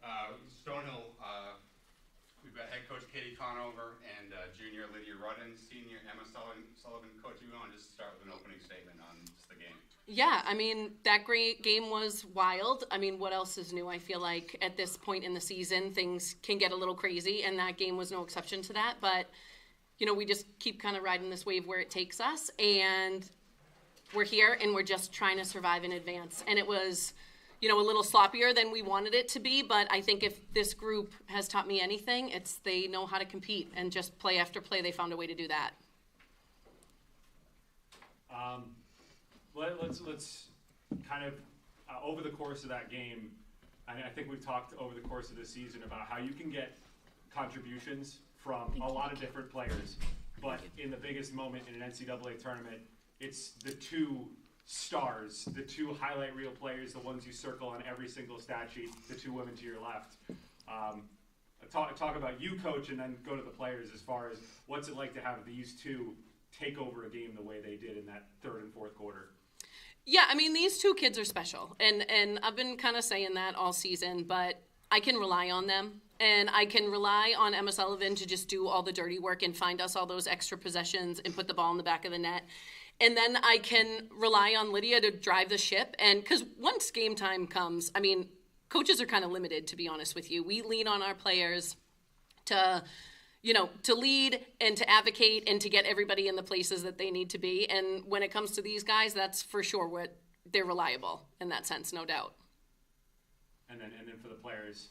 Stonehill, we've got head coach Katie Conover and junior Lydia Rudden, senior Emma Sullivan. Coach, you want to just start with an opening statement on just the game? Yeah, I mean, that great game was wild. I mean, what else is new? I feel like at this point in the season, things can get a little crazy, and that game was no exception to that. But, you know, we just keep kind of riding this wave where it takes us, and we're here, and we're just trying to survive in advance. And it was, you know, a little sloppier than we wanted it to be, but I think if this group has taught me anything, it's they know how to compete, and just play after play, they found a way to do that. Let's kind of, over the course of that game, I think we've talked over the course of the season about how you can get contributions from a lot of different players, but in the biggest moment in an NCAA tournament, it's the two stars, the two highlight reel players, the ones you circle on every single stat sheet, the two women to your left. Talk about you, Coach, and then go to the players as far as what's it like to have these two take over a game the way they did in that third and fourth quarter. Yeah, I mean, these two kids are special, and I've been kind of saying that all season, but I can rely on them, and I can rely on Emma Sullivan to just do all the dirty work and find us all those extra possessions and put the ball in the back of the net. And then I can rely on Lydia to drive the ship, and because once game time comes, I mean, coaches are kind of limited, to be honest with you. We lean on our players to lead and to advocate and to get everybody in the places that they need to be. And when it comes to these guys, that's for sure what they're reliable in that sense, no doubt. And then for the players,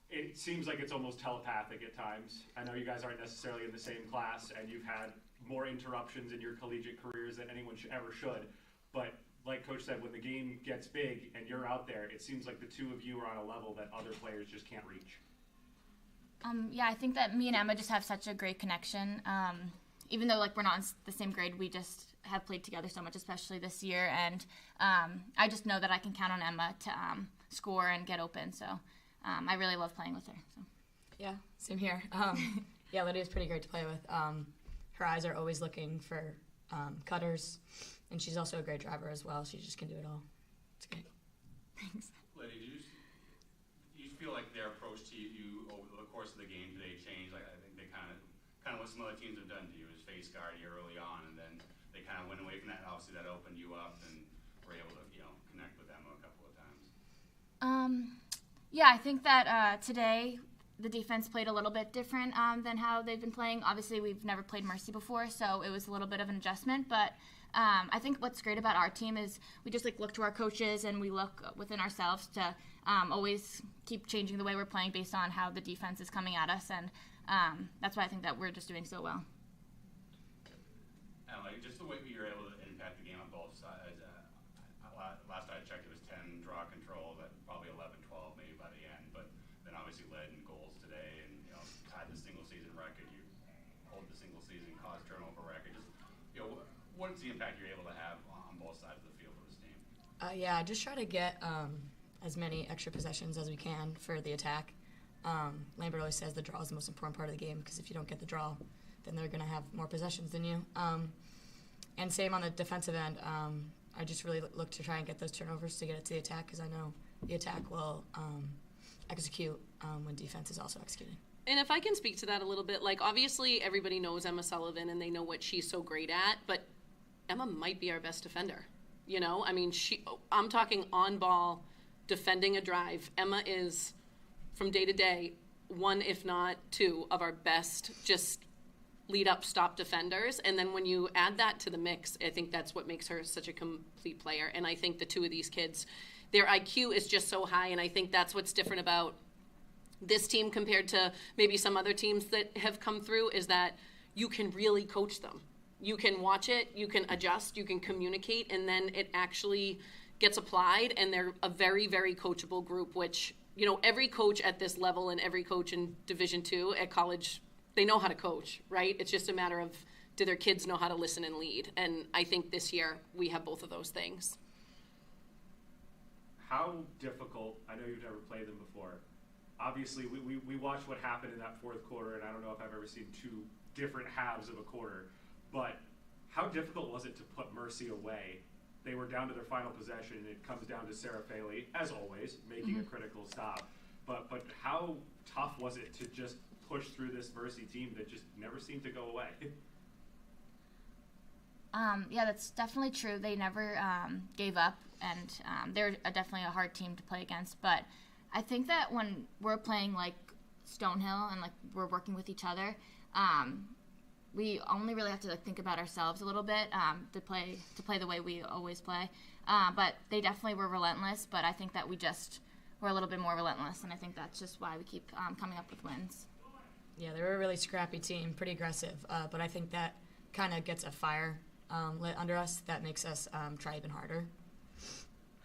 it seems like it's almost telepathic at times. I know you guys aren't necessarily in the same class, and you've had more interruptions in your collegiate careers than anyone ever should. But like Coach said, when the game gets big and you're out there, it seems like the two of you are on a level that other players just can't reach. Yeah, I think that me and Emma just have such a great connection. Even though we're not in the same grade, we just have played together so much, especially this year. And I just know that I can count on Emma to score and get open. So I really love playing with her. So. Yeah, same here. Yeah, Lydia's pretty great to play with. Her eyes are always looking for cutters, and she's also a great driver as well. She just can do it all. It's great. Thanks. Lydia, do you feel like their approach to you over the course of the game today changed? Like, I think they kind of what some other teams have done to you is face guard you early on, and then they kind of went away from that. Obviously, that opened you up, and were able to connect with Emma a couple of times. Yeah, I think that today the defense played a little bit different than how they've been playing. Obviously, we've never played Mercy before, so it was a little bit of an adjustment. But I think what's great about our team is we just look to our coaches, and we look within ourselves to always keep changing the way we're playing based on how the defense is coming at us, and that's why I think that we're just doing so well. And just the way you were able to impact the game on both sides. Last I checked, it was 10 draw control, but probably 11-12 maybe by the end. But then obviously led in goals today, and tied the single season record. You hold the single season cause turnover record. Just what's the impact you're able to have on both sides of the field for this team? Yeah, just try to get as many extra possessions as we can for the attack. Lambert always says the draw is the most important part of the game, because if you don't get the draw, then they're going to have more possessions than you. And same on the defensive end. I just really look to try and get those turnovers to get it to the attack, because I know the attack will execute when defense is also executing. And if I can speak to that a little bit, obviously everybody knows Emma Sullivan and they know what she's so great at, but Emma might be our best defender. I mean, I'm talking on ball, defending a drive. Emma is, from day to day, one, if not two, of our best just lead-up stop defenders. And then when you add that to the mix, I think that's what makes her such a complete player. And I think the two of these kids, their IQ is just so high, and I think that's what's different about this team compared to maybe some other teams that have come through, is that you can really coach them. You can watch it, you can adjust, you can communicate, and then it actually gets applied, and they're a very, very coachable group, which, every coach at this level and every coach in Division II at college, they know how to coach, right? It's just a matter of, do their kids know how to listen and lead? And I think this year we have both of those things. How difficult, I know you've never played them before. Obviously, we watched what happened in that fourth quarter, and I don't know if I've ever seen two different halves of a quarter. But how difficult was it to put Mercy away? They were down to their final possession, and it comes down to Sarah Faley, as always, making a critical stop. but how tough was it to just push through this Mercy team that just never seemed to go away? Yeah, that's definitely true. They never gave up, and they're definitely a hard team to play against. But I think that when we're playing like Stonehill and like we're working with each other, we only really have to like think about ourselves a little bit to play the way we always play. But they definitely were relentless. But I think that we're a little bit more relentless, and I think that's just why we keep coming up with wins. Yeah, they were a really scrappy team, pretty aggressive. But I think that kind of gets a fire lit under us that makes us try even harder.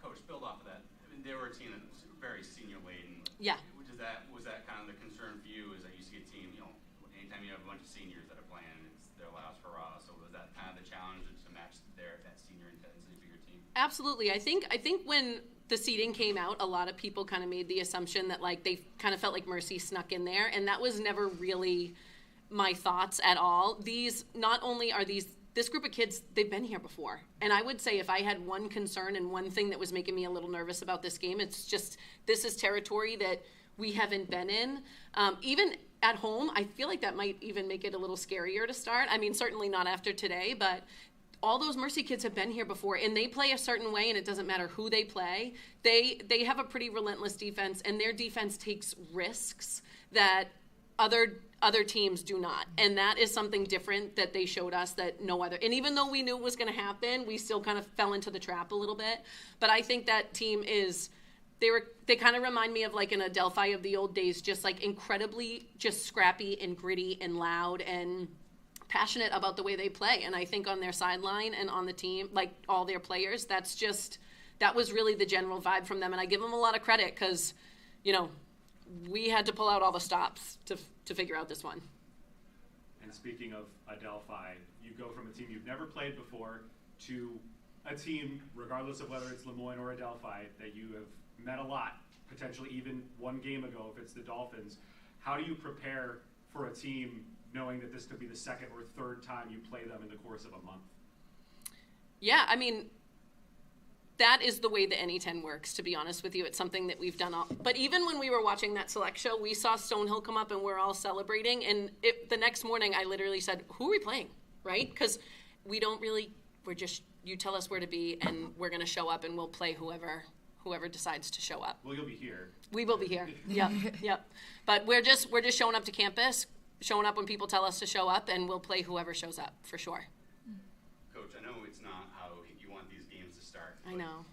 Coach, build off of that. I mean, they were a team that was very senior laden. Yeah. Was that kind of the concern for you? Is that you see a team, anytime you have a bunch of seniors that are playing, it's their last hurrah. So was that kind of the challenge to match that senior intensity for your team? Absolutely. I think when the seeding came out, a lot of people kind of made the assumption that like they kind of felt like Mercy snuck in there, and that was never really my thoughts at all. Not only are this group of kids, they've been here before. And I would say if I had one concern and one thing that was making me a little nervous about this game, it's just this is territory that we haven't been in. Even at home, I feel like that might even make it a little scarier to start. I mean, certainly not after today, but all those Mercy kids have been here before, and they play a certain way, and it doesn't matter who they play. They have a pretty relentless defense, and their defense takes risks that other teams do not, and that is something different that they showed us that no other. And even though we knew it was going to happen, we still kind of fell into the trap a little bit. But I think that team they kind of remind me of like an Adelphi of the old days, just like incredibly just scrappy and gritty and loud and passionate about the way they play. And I think on their sideline and on the team, like all their players, that was really the general vibe from them. And I give them a lot of credit because, we had to pull out all the stops to figure out this one. And speaking of Adelphi, you go from a team you've never played before to a team, regardless of whether it's Lemoyne or Adelphi, that you have met a lot, potentially even one game ago if it's the Dolphins. How do you prepare for a team knowing that this could be the second or third time you play them in the course of a month? Yeah, I mean, that is the way the NE10 works, to be honest with you. It's something that we've done but even when we were watching that select show, we saw Stonehill come up and we're all celebrating. And the next morning, I literally said, who are we playing, right? Because you tell us where to be and we're going to show up and we'll play whoever decides to show up. Well, you'll be here. We will be here. Yep. But we're just showing up to campus, showing up when people tell us to show up, and we'll play whoever shows up, for sure. Coach, I know it's not how you want these games to start. I know.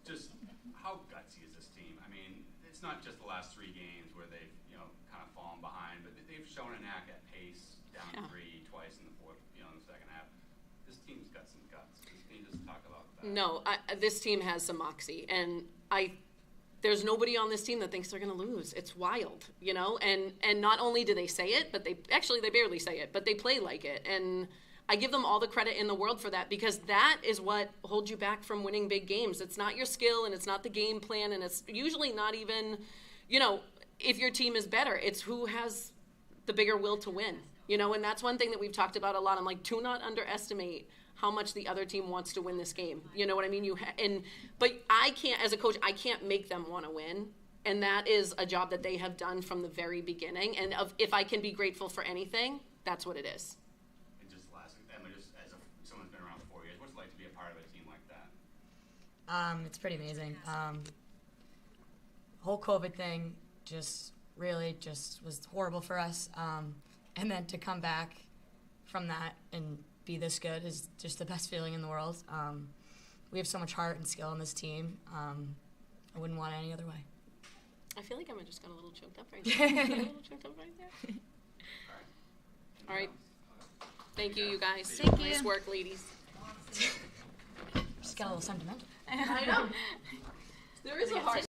Just how gutsy is this team? I mean, it's not just the last 3 games where they've, kind of fallen behind, but they've shown a knack at pace, down 3 twice in the fourth, in the second half. This team's got some guts. Can you just talk about that? No, this team has some moxie, and there's nobody on this team that thinks they're going to lose. It's wild, and not only do they say it, but they barely say it, but they play like it. And I give them all the credit in the world for that, because that is what holds you back from winning big games. It's not your skill, and it's not the game plan, and it's usually not even, if your team is better, it's who has the bigger will to win, and that's one thing that we've talked about a lot. I'm like, do not underestimate how much the other team wants to win this game. You know what I mean? But I can't, as a coach, I can't make them want to win. And that is a job that they have done from the very beginning. And if I can be grateful for anything, that's what it is. And just lastly, Emma, just as someone's been around for 4 years, what's it like to be a part of a team like that? It's pretty amazing. Whole COVID thing just was horrible for us. And then to come back from that and be this good is just the best feeling in the world. We have so much heart and skill in this team. I wouldn't want it any other way. I feel like Emma just got a little choked up right there. All right. Thank you, you guys. Thank you. Nice work, ladies. Just got a little sentimental. I know. There is a heart.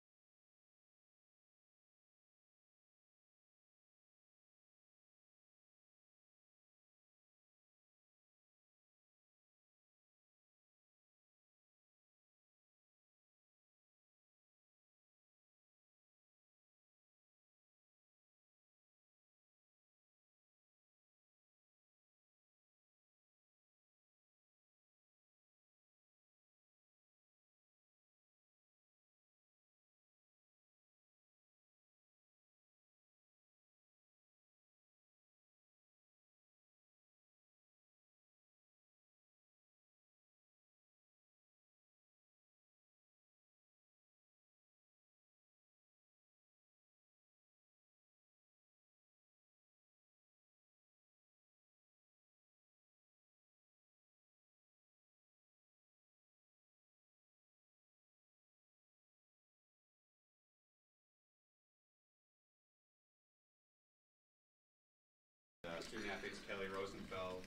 student athletes Kelly Rosenfeld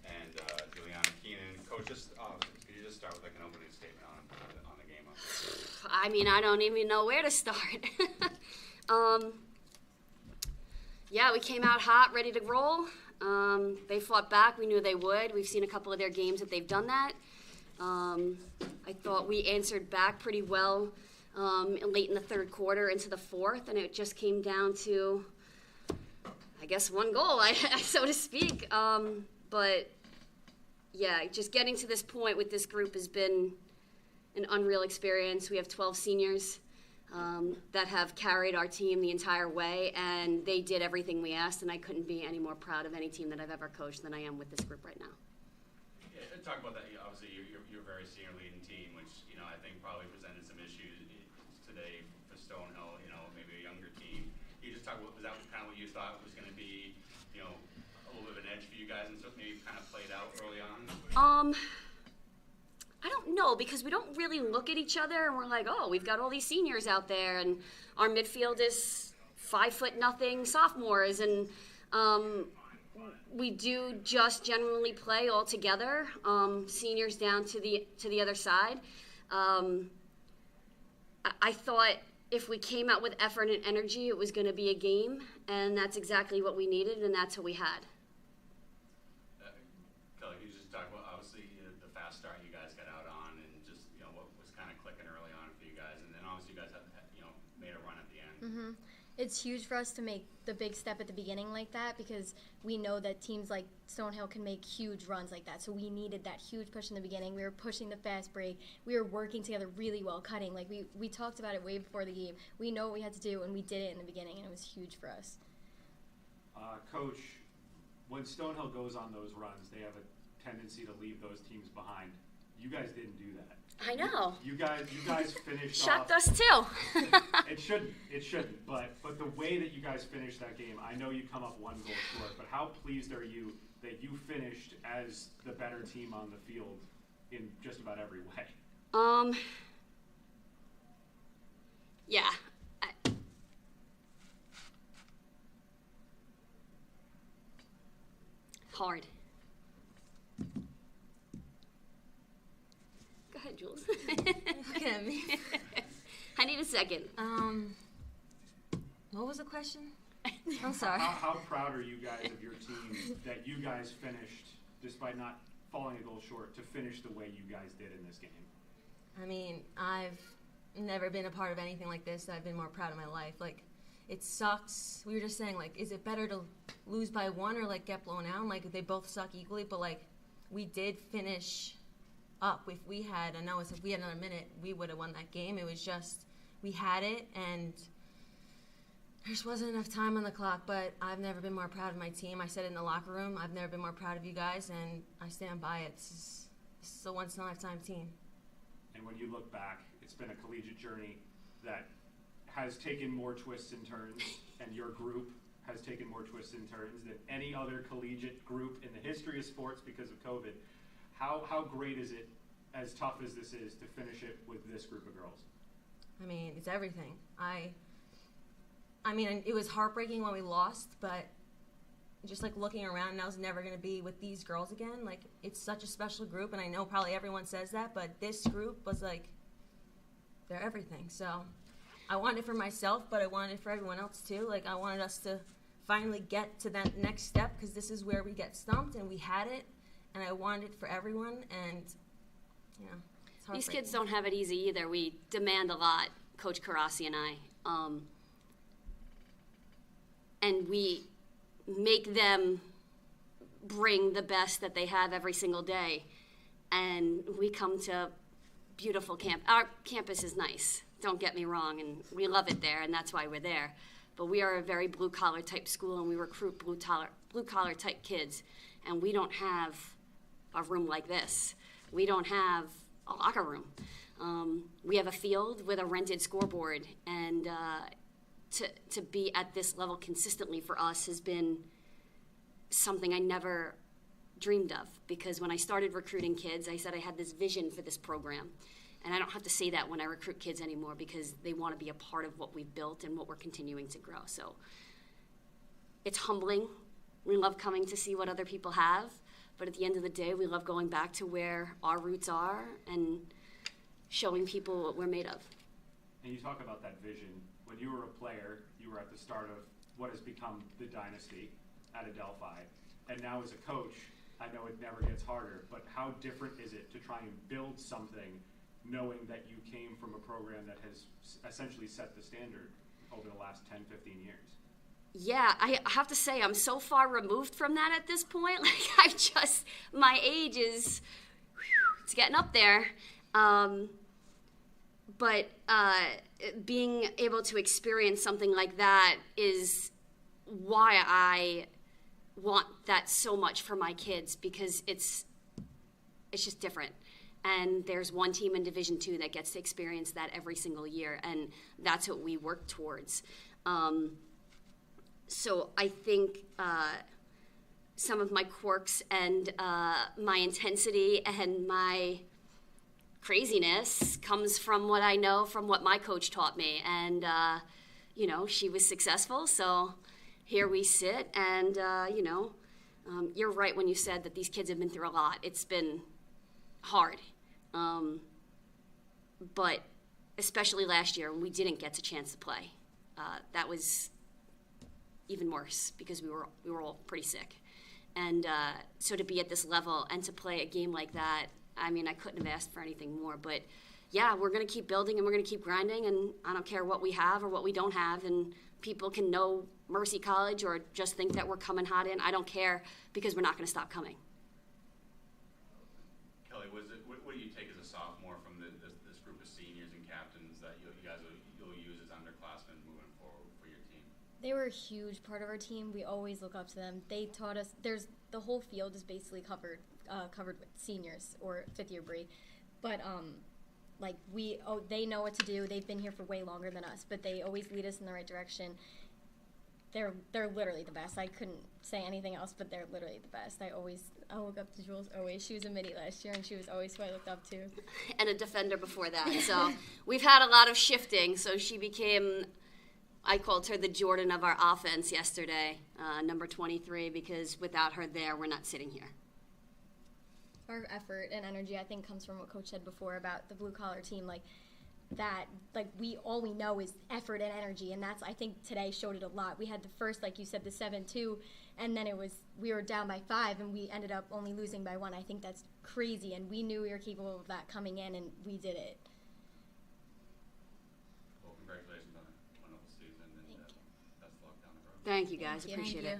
and Juliana Keenan. Coach, could you just start with like an opening statement on the game? I mean, I don't even know where to start. Yeah, we came out hot, ready to roll. They fought back. We knew they would. We've seen a couple of their games that they've done that. I thought we answered back pretty well late in the third quarter into the fourth, and it just came down to, I guess, one goal, so to speak. But, yeah, just getting to this point with this group has been an unreal experience. We have 12 seniors that have carried our team the entire way, and they did everything we asked, and I couldn't be any more proud of any team that I've ever coached than I am with this group right now. Yeah, talk about that. Obviously, you're a very senior leading team, which I think probably presented some issues today for Stonehill. Maybe a younger team. You just talk about, was that kind of what you thought was going to be, a little bit of an edge for you guys, and so maybe kind of played out early on? I don't know, because we don't really look at each other and we're like, oh, we've got all these seniors out there, and our midfield is 5'0" sophomores, and we do just generally play all together, seniors down to the other side. I thought if we came out with effort and energy, it was going to be a game, and that's exactly what we needed, and that's what we had. Kelly, you just talk about obviously the fast start you guys got out on, and just what was kind of clicking early on for you guys, and then obviously you guys have made a run at the end. Mm-hmm. It's huge for us to make the big step at the beginning like that, because we know that teams like Stonehill can make huge runs like that. So we needed that huge push in the beginning. We were pushing the fast break. We were working together really well, cutting. Like we talked about it way before the game. We know what we had to do, and we did it in the beginning, and it was huge for us. Coach, when Stonehill goes on those runs, they have a tendency to leave those teams behind. You guys didn't do that. I know. You guys finished Shocked off. us too. It shouldn't. But the way that you guys finished that game, I know you come up one goal short, but how pleased are you that you finished as the better team on the field in just about every way? Yeah. Hard. Go ahead, Jules. Looking at me. I need a second. What was the question? I'm sorry. How proud are you guys of your team that you guys finished, despite not falling a goal short, to finish the way you guys did in this game? I mean, I've never been a part of anything like this that I've been more proud of my life. Like, it sucks. We were just saying, like, is it better to lose by one or, like, get blown out? Like, they both suck equally, but, like, we did finish up. If we had, if we had another minute, we would have won that game. It was just, we had it, and there just wasn't enough time on the clock, but I've never been more proud of my team. I said it in the locker room. I've never been more proud of you guys, and I stand by it. This is a once-in-a-lifetime team. And when you look back, it's been a collegiate journey that has taken more twists and turns, and your group has taken more twists and turns than any other collegiate group in the history of sports because of COVID. How great is it, as tough as this is, to finish it with this group of girls? I mean, it's everything. I mean, it was heartbreaking when we lost, but just like looking around, and I was never going to be with these girls again. Like, it's such a special group, and I know probably everyone says that, but this group was like, they're everything. So I wanted it for myself, but I wanted it for everyone else too. Like, I wanted us to finally get to that next step, because this is where we get stumped, and we had it, and I wanted it for everyone, and it's These kids don't have it easy either. We demand a lot, Coach Karasi and I. And we make them bring the best that they have every single day. And we come to beautiful camp. Our campus is nice, don't get me wrong, and we love it there, and that's why we're there. But we are a very blue-collar type school, and we recruit blue-collar type kids. And we don't have a room like this. We don't have a locker room. We have a field with a rented scoreboard, and to be at this level consistently for us has been something I never dreamed of, because when I started recruiting kids, I said I had this vision for this program, and I don't have to say that when I recruit kids anymore, because they want to be a part of what we've built and what we're continuing to grow. So it's humbling, We love coming to see what other people have. But at the end of the day, we love going back to where our roots are and showing people what we're made of. And you talk about that vision. When you were a player, you were at the start of what has become the dynasty at Adelphi. And now as a coach, I know it never gets harder, but how different is it to try and build something knowing that you came from a program that has essentially set the standard over the last 10, 15 years? Yeah, I have to say I'm so far removed from that at this point. Like my age is, it's getting up there. But being able to experience something like that is why I want that so much for my kids, because it's just different. And there's one team in Division II that gets to experience that every single year, and that's what we work towards. So I think some of my quirks and my intensity and my craziness comes from what I know from what my coach taught me. And, she was successful, so here we sit. And, you're right when you said that these kids have been through a lot. It's been hard. But especially last year when we didn't get a chance to play, that was even worse because we were all pretty sick. And so to be at this level and to play a game like that, I mean, I couldn't have asked for anything more. But yeah, we're going to keep building and we're going to keep grinding, and I don't care what we have or what we don't have, and people can know Mercy College or just think that we're coming hot in. I don't care, because we're not going to stop coming. Kelly, what do you take as a sophomore from this group of seniors and captains that you guys you'll use as underclassmen moving forward for your team? They were a huge part of our team. We always look up to them. They taught us. The whole field is basically covered with seniors or fifth-year Bree, but they know what to do. They've been here for way longer than us, but they always lead us in the right direction. They're literally the best. I couldn't say anything else, but they're literally the best. I look up to Jules always. She was a midi last year, and she was always who I looked up to. And a defender before that. So we've had a lot of shifting. So she became, I called her the Jordan of our offense yesterday, number 23, because without her there, we're not sitting here. Our effort and energy, I think, comes from what Coach said before about the blue-collar team. All we know is effort and energy, and that's, I think, today showed it a lot. We had the first, like you said, the 7-2, and then we were down by 5, and we ended up only losing by 1. I think that's crazy, and we knew we were capable of that coming in, and we did it. Well, congratulations on a wonderful season, and best of luck down the road. Thank you, guys. Thank you. Appreciate it.